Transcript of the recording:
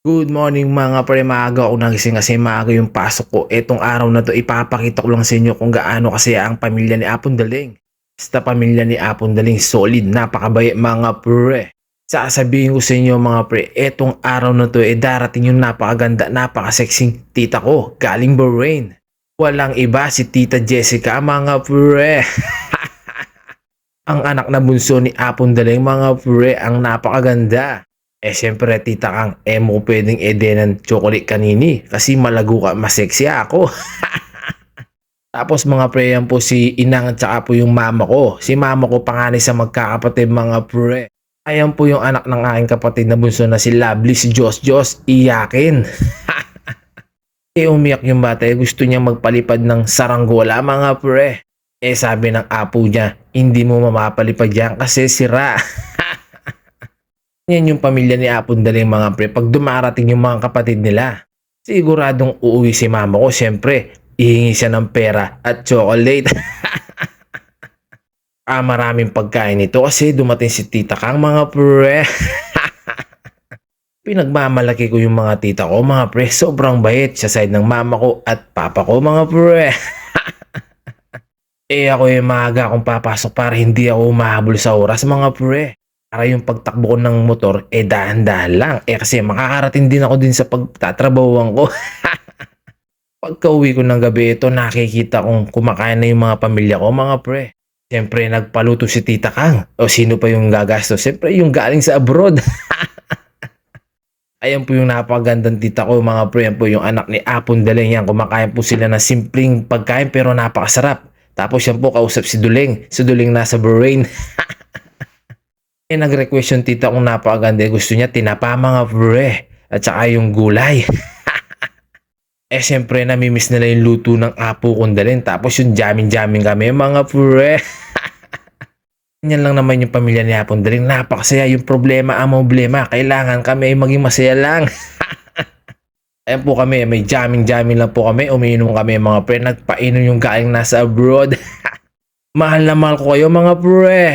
Good morning mga pre, maaga ako nagising kasi maaga yung pasok ko. Etong araw na to ipapakita ko lang sa inyo kung gaano kasi ang pamilya ni Apon Daling. Basta pamilya ni Apon Daling solid, napakabait mga pre. Sasabihin ko sa inyo mga pre, etong araw na to darating yung napakaganda, napakasexing tita ko galing Bahrain. Walang iba si Tita Jessica mga pre. Ang anak na bunso ni Apon Daling mga pre, ang napakaganda. Siyempre tita Kang, mo pwedeng edenan chocolate kanini kasi malago ka, mas sexy ako. Tapos mga pre, yan po si Inang at saka po yung mama ko. Si mama ko panganay sa magkakapatid mga pre. Ayan po yung anak ng aking kapatid na bunso na si Lovely, si Jos, iyakin. Umiyak yung bata, gusto niya magpalipad ng saranggola mga pre. Sabi ng apo niya, hindi mo mamapalipad yan kasi sira. Yan yung pamilya ni Apon Daling mga pre. Pag dumarating yung mga kapatid nila, siguradong uuwi si mama ko. Siyempre, ihingi siya ng pera at chocolate. Maraming pagkain ito kasi dumating si Tita Kang mga pre. Pinagmamalaki ko yung mga tita ko mga pre. Sobrang bait sa side ng mama ko at papa ko mga pre. Ako yung maaga akong papasok para hindi ako mahabol sa oras mga pre. Para yung pagtakbo ko ng motor, dahan-dahan lang. Kasi makakarating din ako din sa pagtatrabahuan ko. Pagka uwi ko ng gabi, ito nakikita kong kumakain na yung mga pamilya ko, mga pre. Siyempre, nagpaluto si Tita Kang. O sino pa yung gagastos? Siyempre, yung galing sa abroad. Ayan po yung napakagandang tita ko, mga pre. Ayan po yung anak ni Apon Daling. Yan, kumakain po sila ng simpleng pagkain pero napakasarap. Tapos yan po, kausap si Duling. Si Duling nasa Bahrain. Nag-request yung tita kong napakaganda. Gusto niya tinapa mga pre. At saka yung gulay. Siyempre namimiss nila yung luto ng apo kong Daling. Tapos yung jamming kami mga pre. Yan lang naman yung pamilya ni Apon Daling. Napakasaya yung problema ang problema. Kailangan kami ay maging masaya lang. Ayan po kami. May jamming lang po kami. Umiinom kami mga pre. Nagpainom yung galing nasa abroad. Mahal na mahal ko kayo mga pre.